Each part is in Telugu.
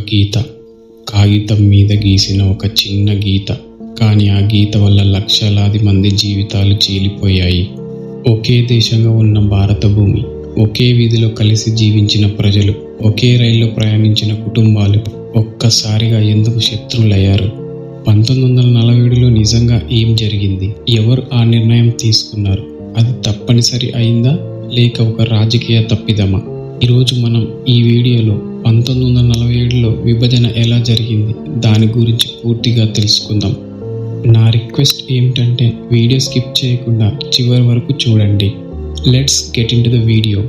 గీత, కాగితం మీద గీసిన ఒక చిన్న గీత. కానీ ఆ గీత వల్ల లక్షలాది మంది జీవితాలు చీలిపోయాయి. ఒకే దేశంగా ఉన్న భారత భూమి, ఒకే వీధిలో కలిసి జీవించిన ప్రజలు, ఒకే రైల్లో ప్రయాణించిన కుటుంబాలు ఒక్కసారిగా ఎందుకు శత్రువులయ్యారు? 1947లో నిజంగా ఏం జరిగింది? ఎవరు ఆ నిర్ణయం తీసుకున్నారు? అది తప్పనిసరి అయిందా లేక ఒక రాజకీయ తప్పిదమా? ఈరోజు మనం ఈ వీడియోలో 1947లో విభజన ఎలా జరిగింది దాని గురించి పూర్తిగా తెలుసుకుందాం. నా రిక్వెస్ట్ ఏమిటంటే వీడియో స్కిప్ చేయకుండా చివరి వరకు చూడండి. Let's get in to the video.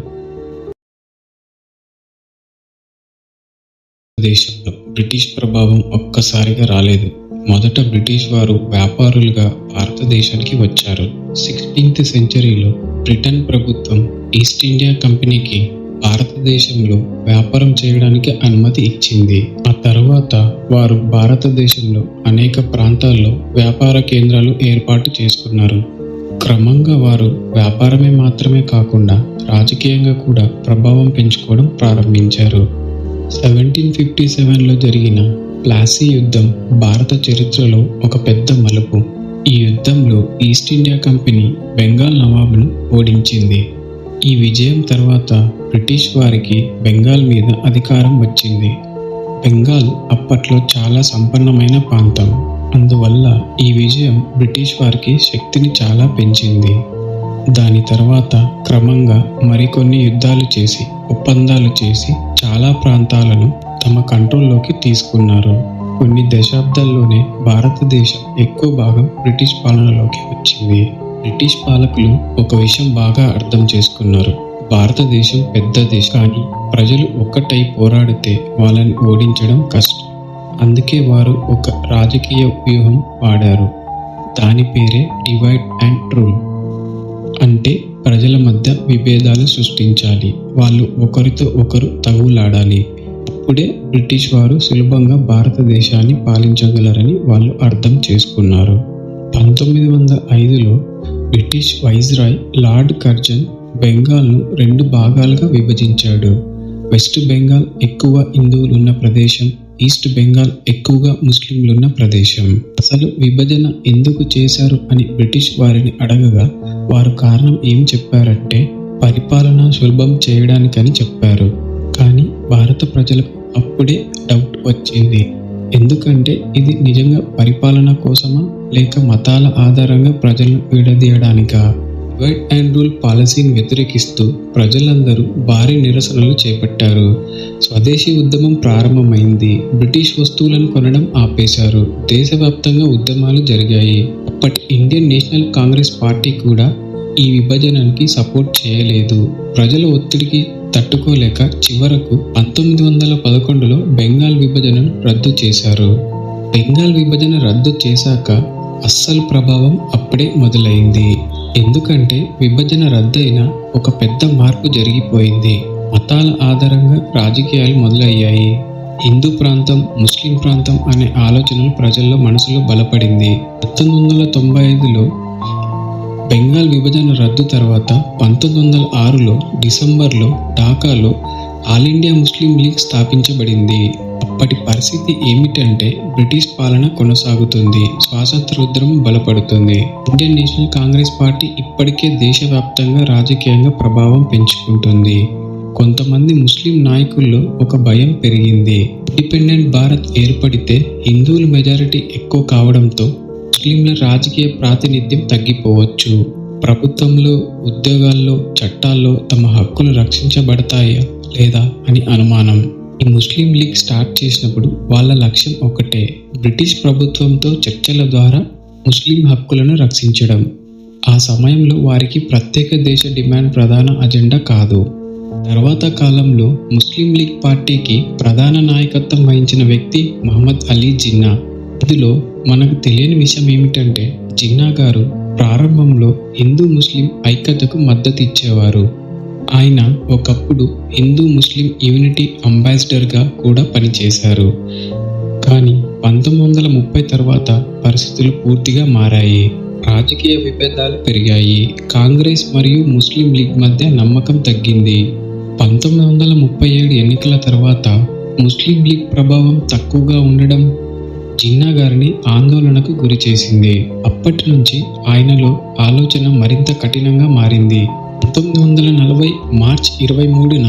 దేశంలో బ్రిటిష్ ప్రభావం ఒక్కసారిగా రాలేదు. మొదట బ్రిటిష్ వారు వ్యాపారులుగా భారతదేశానికి వచ్చారు. 16th సెంచరీలో బ్రిటన్ ప్రభుత్వం ఈస్ట్ ఇండియా కంపెనీకి భారతదేశంలో వ్యాపారం చేయడానికి అనుమతి ఇచ్చింది. ఆ తర్వాత వారు భారతదేశంలో అనేక ప్రాంతాల్లో వ్యాపార కేంద్రాలు ఏర్పాటు చేసుకున్నారు. క్రమంగా వారు వ్యాపారమే మాత్రమే కాకుండా రాజకీయంగా కూడా ప్రభావం పెంచుకోవడం ప్రారంభించారు. 1757లో జరిగిన ప్లాసీ యుద్ధం భారత చరిత్రలో ఒక పెద్ద మలుపు. ఈ యుద్ధంలో ఈస్ట్ ఇండియా కంపెనీ బెంగాల్ నవాబును ఓడించింది. ఈ విజయం తర్వాత బ్రిటిష్ వారికి బెంగాల్ మీద అధికారం వచ్చింది. బెంగాల్ అప్పట్లో చాలా సంపన్నమైన ప్రాంతం. అందువల్ల ఈ విజయం బ్రిటిష్ వారికి శక్తిని చాలా పెంచింది. దాని తర్వాత క్రమంగా మరికొన్ని యుద్ధాలు చేసి, ఒప్పందాలు చేసి చాలా ప్రాంతాలను తమ కంట్రోల్లోకి తీసుకున్నారు. కొన్ని దశాబ్దాల్లోనే భారతదేశం ఎక్కువ భాగం బ్రిటిష్ పాలనలోకి వచ్చింది. బ్రిటిష్ పాలకులు ఒక విషయం బాగా అర్థం చేసుకున్నారు. భారతదేశం పెద్ద దేశం, కానీ ప్రజలు ఒక్కటై పోరాడితే వాళ్ళని ఓడించడం కష్టం. అందుకే వారు ఒక రాజకీయ వ్యూహం వాడారు. దాని పేరే డివైడ్ అండ్ రూల్. అంటే ప్రజల మధ్య విభేదాలు సృష్టించాలి, వాళ్ళు ఒకరితో ఒకరు తగులాడాలి. అప్పుడే బ్రిటిష్ వారు సులభంగా భారతదేశాన్ని పాలించగలరని వాళ్ళు అర్థం చేసుకున్నారు. 1905లో బ్రిటిష్ వైస్రాయ్ లార్డ్ కర్జన్ బెంగాల్ను 2 భాగాలుగా విభజించాడు. వెస్ట్ బెంగాల్ ఎక్కువ హిందువులున్న ప్రదేశం, ఈస్ట్ బెంగాల్ ఎక్కువగా ముస్లింలున్న ప్రదేశం. అసలు విభజన ఎందుకు చేశారు అని బ్రిటిష్ వారిని అడగగా వారు కారణం ఏం చెప్పారంటే పరిపాలన సులభం చేయడానికని చెప్పారు. కానీ భారత ప్రజలకు అప్పుడే డౌట్ వచ్చింది. ఎందుకంటే ఇది నిజంగా పరిపాలన కోసమా లేక మతాల ఆధారంగా ప్రజలను విడదీయడానికా? డివైడ్ అండ్ రూల్ పాలసీని వ్యతిరేకిస్తూ ప్రజలందరూ భారీ నిరసనలు చేపట్టారు. స్వదేశీ ఉద్యమం ప్రారంభమైంది. బ్రిటిష్ వస్తువులను కొనడం ఆపేశారు. దేశవ్యాప్తంగా ఉద్యమాలు జరిగాయి. అప్పటి ఇండియన్ నేషనల్ కాంగ్రెస్ పార్టీ కూడా ఈ విభజనకి సపోర్ట్ చేయలేదు. ప్రజల ఒత్తిడికి తట్టుకోలేక చివరకు 1911లో బెంగాల్ విభజనను రద్దు చేశారు. బెంగాల్ విభజన రద్దు చేశాక అస్సలు ప్రభావం అప్పుడే మొదలైంది. ఎందుకంటే విభజన రద్దయిన ఒక పెద్ద మార్పు జరిగిపోయింది. మతాల ఆధారంగా రాజకీయాలు మొదలయ్యాయి. హిందూ ప్రాంతం, ముస్లిం ప్రాంతం అనే ఆలోచనలు ప్రజల్లో మనసులో బలపడింది. 1995లో బెంగాల్ విభజన రద్దు తర్వాత 1906లో డిసెంబర్లో ఢాకాలో ఆల్ ఇండియా ముస్లిం లీగ్ స్థాపించబడింది. అప్పటి పరిస్థితి ఏమిటంటే బ్రిటిష్ పాలన కొనసాగుతుంది, స్వాతంత్ర ఉద్యమం బలపడుతుంది. ఇండియన్ నేషనల్ కాంగ్రెస్ పార్టీ ఇప్పటికే దేశవ్యాప్తంగా రాజకీయంగా ప్రభావం పెంచుకుంటుంది. కొంతమంది ముస్లిం నాయకుల్లో ఒక భయం పెరిగింది. ఇండిపెండెంట్ భారత్ ఏర్పడితే హిందువుల మెజారిటీ ఎక్కువ కావడంతో ముస్లింల రాజకీయ ప్రాతినిధ్యం తగ్గిపోవచ్చు. ప్రభుత్వంలో, ఉద్యోగాల్లో, చట్టాల్లో తమ హక్కులు రక్షించబడతాయా లేదా అని అనుమానం. ఈ ముస్లిం లీగ్ స్టార్ట్ చేసినప్పుడు వాళ్ళ లక్ష్యం ఒకటే, బ్రిటిష్ ప్రభుత్వంతో చర్చల ద్వారా ముస్లిం హక్కులను రక్షించడం. ఆ సమయంలో వారికి ప్రత్యేక దేశ డిమాండ్ ప్రధాన అజెండా కాదు. తర్వాత కాలంలో ముస్లిం లీగ్ పార్టీకి ప్రధాన నాయకత్వం వహించిన వ్యక్తి మహమ్మద్ అలీ జిన్నా. ఇందులో మనకు తెలియని విషయం ఏమిటంటే జిన్నా గారు ప్రారంభంలో హిందూ ముస్లిం ఐక్యతకు మద్దతు ఇచ్చేవారు. ఆయన ఒకప్పుడు హిందూ ముస్లిం యూనిటీ అంబాసిడర్గా కూడా పనిచేశారు. కానీ 1930 తర్వాత పరిస్థితులు పూర్తిగా మారాయి. రాజకీయ విభేదాలు పెరిగాయి. కాంగ్రెస్ మరియు ముస్లిం లీగ్ మధ్య నమ్మకం తగ్గింది. 1937 ఎన్నికల తర్వాత ముస్లిం లీగ్ ప్రభావం తక్కువగా ఉండడం జిన్నా గారిని ఆందోళనకు గురి చేసింది. అప్పటి నుంచి ఆయనలో ఆలోచన మరింత కఠినంగా మారింది. 1940 మార్చి 23న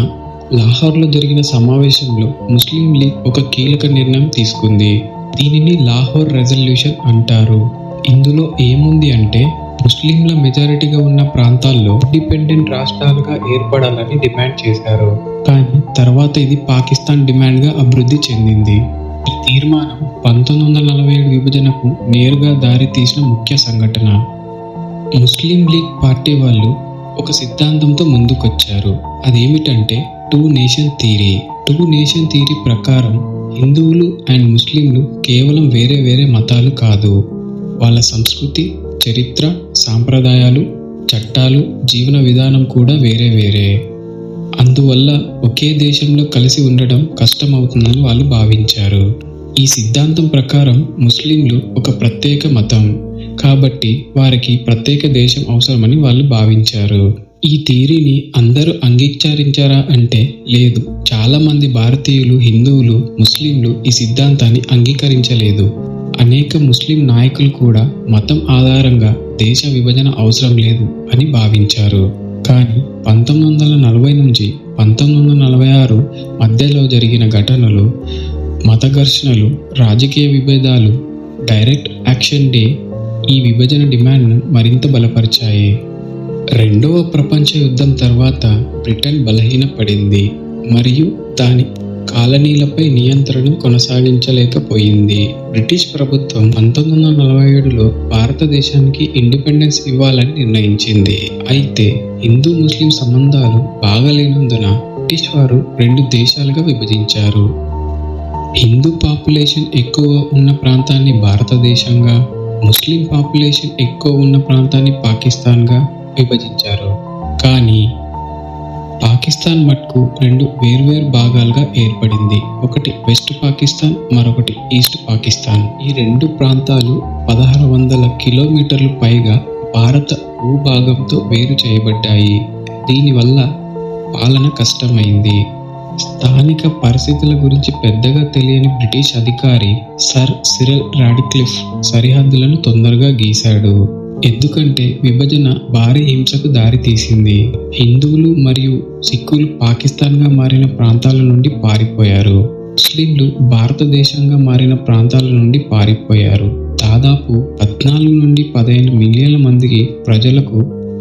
లాహోర్లో జరిగిన సమావేశంలో ముస్లిం లీగ్ ఒక కీలక నిర్ణయం తీసుకుంది. దీనిని లాహోర్ రెజల్యూషన్ అంటారు. ఇందులో ఏముంది అంటే ముస్లింల మెజారిటీగా ఉన్న ప్రాంతాల్లో ఇండిపెండెంట్ రాష్ట్రాలుగా ఏర్పడాలని డిమాండ్ చేశారు. కానీ తర్వాత ఇది పాకిస్తాన్ డిమాండ్గా అభివృద్ధి చెందింది. ఈ తీర్మానం 1947 విభజనకు నేరుగా దారి తీసిన ముఖ్య సంఘటన. ముస్లిం లీగ్ పార్టీ వాళ్ళు ఒక సిద్ధాంతంతో ముందుకొచ్చారు. అదేమిటంటే టూ నేషన్ థియరీ ప్రకారం హిందువులు అండ్ ముస్లింలు కేవలం వేరే వేరే మతాలు కాదు. వాళ్ళ సంస్కృతి, చరిత్ర, సాంప్రదాయాలు, చట్టాలు, జీవన విధానం కూడా వేరే వేరే. అందువల్ల ఒకే దేశంలో కలిసి ఉండడం కష్టమవుతుందని వాళ్ళు భావించారు. ఈ సిద్ధాంతం ప్రకారం ముస్లింలు ఒక ప్రత్యేక మతం కాబట్టి వారికి ప్రత్యేక దేశం అవసరమని వాళ్ళు భావించారు. ఈ థియరీని అందరూ అంగీకరించారా అంటే లేదు. చాలా మంది భారతీయులు, హిందువులు, ముస్లింలు ఈ సిద్ధాంతాన్ని అంగీకరించలేదు. అనేక ముస్లిం నాయకులు కూడా మతం ఆధారంగా దేశ విభజన అవసరం లేదు అని భావించారు. కానీ 1940 నుంచి 1946 మధ్యలో జరిగిన ఘటనలు, మత ఘర్షణలు, రాజకీయ విభేదాలు, డైరెక్ట్ యాక్షన్ డే ఈ విభజన డిమాండ్ను మరింత బలపరిచాయి. రెండవ ప్రపంచ యుద్ధం తర్వాత బ్రిటన్ బలహీనపడింది మరియు దాని కాలనీలపై నియంత్రణను కొనసాగించలేకపోయింది. బ్రిటిష్ ప్రభుత్వం 1947లో భారతదేశానికి ఇండిపెండెన్స్ ఇవ్వాలని నిర్ణయించింది. అయితే హిందూ ముస్లిం సంబంధాలు బాగలేనందున బ్రిటిష్ వారు 2 దేశాలుగా విభజించారు. హిందూ పాపులేషన్ ఎక్కువ ఉన్న ప్రాంతాన్ని భారతదేశంగా, ముస్లిం పాపులేషన్ ఎక్కువ ఉన్న ప్రాంతాన్ని పాకిస్తాన్గా విభజించారు. కానీ పాకిస్తాన్ మటుకు 2 వేర్వేరు భాగాలుగా ఏర్పడింది. ఒకటి వెస్ట్ పాకిస్తాన్, మరొకటి ఈస్ట్ పాకిస్తాన్. ఈ 2 ప్రాంతాలు 1600 కిలోమీటర్లు పైగా భారత భూభాగంతో వేరు చేయబడ్డాయి. దీనివల్ల పాలన కష్టమైంది. స్థానిక పరిస్థితుల గురించి పెద్దగా తెలియని బ్రిటిష్ అధికారి సర్ సిరిల్ రాడ్క్లిఫ్ సరిహద్దులను తొందరగా గీశాడు. ఎందుకంటే విభజన భారీ హింసకు దారితీసింది. హిందువులు మరియు సిక్కులు పాకిస్తాన్గా మారిన ప్రాంతాల నుండి పారిపోయారు. ముస్లింలు భారతదేశంగా మారిన ప్రాంతాల నుండి పారిపోయారు. దాదాపు 14 నుండి 15 మిలియన్ల మందికి ప్రజలకు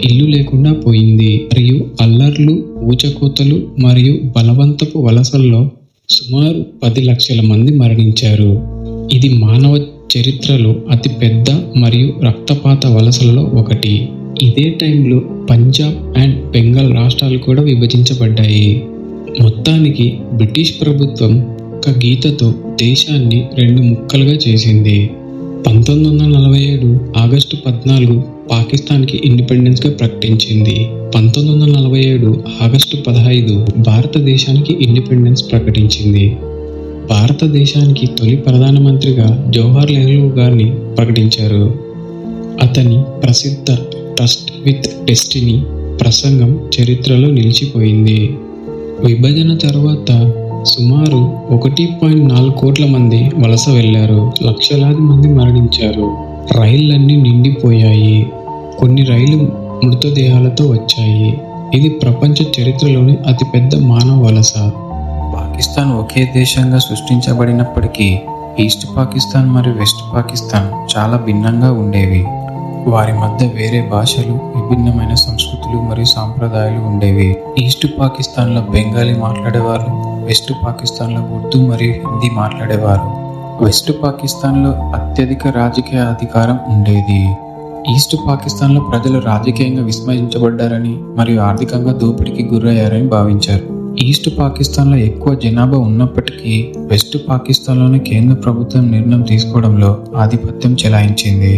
ఇల్లు లేకుండా పోయింది. మరియు అల్లర్లు, ఊచకోతలు మరియు బలవంతపు వలసల్లో సుమారు 10 లక్షల మంది మరణించారు. ఇది మానవ చరిత్రలో అతి పెద్ద మరియు రక్తపాత వలసలలో ఒకటి. ఇదే టైంలో పంజాబ్ అండ్ బెంగాల్ రాష్ట్రాలు కూడా విభజించబడ్డాయి. మొత్తానికి బ్రిటిష్ ప్రభుత్వం ఒక గీతతో దేశాన్ని 2 ముక్కలుగా చేసింది. 1947 ఆగస్టు 14 పాకిస్తాన్కి ఇండిపెండెన్స్గా ప్రకటించింది. 1947 ఆగస్టు 15 భారతదేశానికి ఇండిపెండెన్స్ ప్రకటించింది. భారతదేశానికి తొలి ప్రధానమంత్రిగా జవహర్ నెహ్రూ గారిని ప్రకటించారు. అతని ప్రసిద్ధ ట్రస్ట్ విత్ డెస్టినీ ప్రసంగం చరిత్రలో నిలిచిపోయింది. విభజన తర్వాత సుమారు 1.4 కోట్ల మంది వలస వెళ్లారు. లక్షలాది మంది మరణించారు. రైళ్లన్నీ నిండిపోయాయి. కొన్ని రైళ్లు మృతదేహాలతో వచ్చాయి. ఇది ప్రపంచ చరిత్రలోని అతిపెద్ద మానవ వలస. పాకిస్తాన్ ఒకే దేశంగా సృష్టించబడినప్పటికీ ఈస్ట్ పాకిస్తాన్ మరియు వెస్ట్ పాకిస్తాన్ చాలా భిన్నంగా ఉండేవి. వారి మధ్య వేరే భాషలు, విభిన్నమైన సంస్కృతులు మరియు సాంప్రదాయాలు ఉండేవి. ఈస్ట్ పాకిస్తాన్లో బెంగాలీ మాట్లాడేవారు, వెస్ట్ పాకిస్తాన్లో ఉర్దూ మరియు హిందీ మాట్లాడేవారు. వెస్ట్ పాకిస్తాన్లో అత్యధిక రాజకీయ అధికారం ఉండేది. ఈస్ట్ పాకిస్తాన్లో ప్రజలు రాజకీయంగా విస్మరించబడ్డారని మరియు ఆర్థికంగా దోపిడీకి గురయ్యారని భావించారు. ఈస్ట్ పాకిస్తాన్లో ఎక్కువ జనాభా ఉన్నప్పటికీ వెస్ట్ పాకిస్తాన్లోని కేంద్ర ప్రభుత్వం నిర్ణయం తీసుకోవడంలో ఆధిపత్యం చెలాయించింది.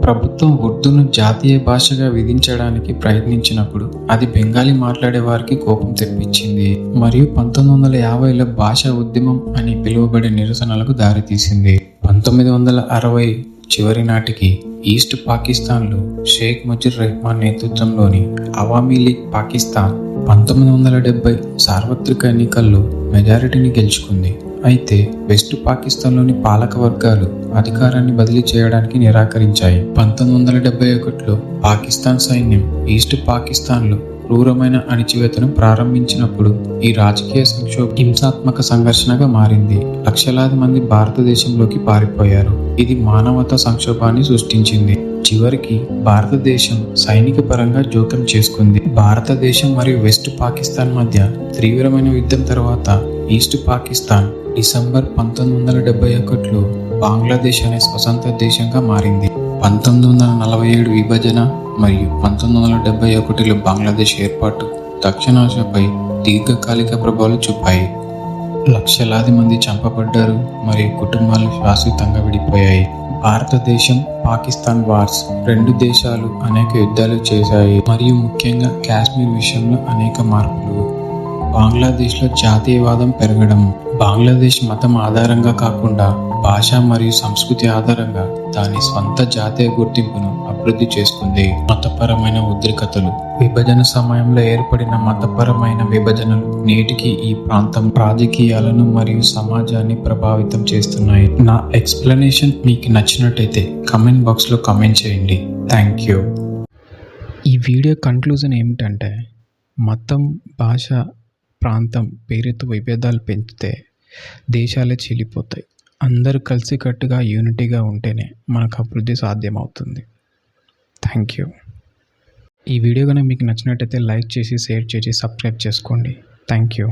ప్రభుత్వం ఉర్దూను జాతీయ భాషగా విధించడానికి ప్రయత్నించినప్పుడు అది బెంగాలీ మాట్లాడే వారికి కోపం తెప్పించింది మరియు 1950లో భాషా ఉద్యమం అని పిలువబడే నిరసనలకు దారితీసింది. 1960 చివరి నాటికి ఈస్ట్ పాకిస్తాన్లో షేక్ ముజిబుర్ రెహమాన్ నేతృత్వంలోని అవామీ లీగ్ పాకిస్తాన్ 1970 సార్వత్రిక ఎన్నికల్లో మెజారిటీని గెలుచుకుంది. అయితే వెస్ట్ పాకిస్తాన్లోని పాలక వర్గాలు అధికారాన్ని బదిలీ చేయడానికి నిరాకరించాయి. 1971లో పాకిస్తాన్ సైన్యం ఈస్ట్ పాకిస్తాన్లో క్రూరమైన అణిచివేతను ప్రారంభించినప్పుడు ఈ రాజకీయ సంక్షోభం హింసాత్మక సంఘర్షణగా మారింది. లక్షలాది మంది భారతదేశంలోకి పారిపోయారు. ఇది మానవతా సంక్షోభాన్ని సృష్టించింది. చివరికి భారతదేశం సైనిక పరంగా జోక్యం చేసుకుంది. భారతదేశం మరియు వెస్ట్ పాకిస్తాన్ మధ్య తీవ్రమైన యుద్ధం తర్వాత ఈస్ట్ పాకిస్తాన్ డిసెంబర్ 1971లో బంగ్లాదేశ్ అనే స్వతంత్ర దేశంగా మారింది. 1947 విభజన మరియు 1971లో బంగ్లాదేశ్ ఏర్పాటు దక్షిణాసియాపై దీర్ఘకాలిక ప్రభావాలు చూపాయి. లక్షలాది మంది చంపబడ్డారు మరియు కుటుంబాలు శాశ్వతంగా విడిపోయాయి. భారతదేశం పాకిస్తాన్ వార్స్ రెండు దేశాలు అనేక యుద్ధాలు చేశాయి మరియు ముఖ్యంగా కాశ్మీర్ విషయంలో అనేక మార్పులు. బంగ్లాదేశ్లో జాతీయవాదం పెరగడం. బంగ్లాదేశ్ మతం ఆధారంగా కాకుండా భాష మరియు సంస్కృతి ఆధారంగా దాని స్వంత జాతీయ గుర్తింపును అభివృద్ధి చేసుకుంది. మతపరమైన ఉద్రిక్తతలు. విభజన సమయంలో ఏర్పడిన మతపరమైన విభజనలు నేటికి ఈ ప్రాంతం రాజకీయాలను మరియు సమాజాన్ని ప్రభావితం చేస్తున్నాయి. నా ఎక్స్ప్లెనేషన్ మీకు నచ్చినట్టయితే కమెంట్ బాక్స్లో కమెంట్ చేయండి. Thank you. ఈ వీడియో కన్క్లూజన్ ఏమిటంటే, మతం, భాష, ప్రాంతం పేరుతో విభేదాలు పెంచితే దేశాలే చీలిపోతాయి. అందరూ కలిసికట్టుగా యూనిటీగా ఉంటేనే మనకు అభివృద్ధి సాధ్యమవుతుంది. Thank you. ఈ వీడియో కనుక మీకు నచ్చినట్టయితే లైక్ చేసి, షేర్ చేసి, సబ్స్క్రైబ్ చేసుకోండి. Thank you.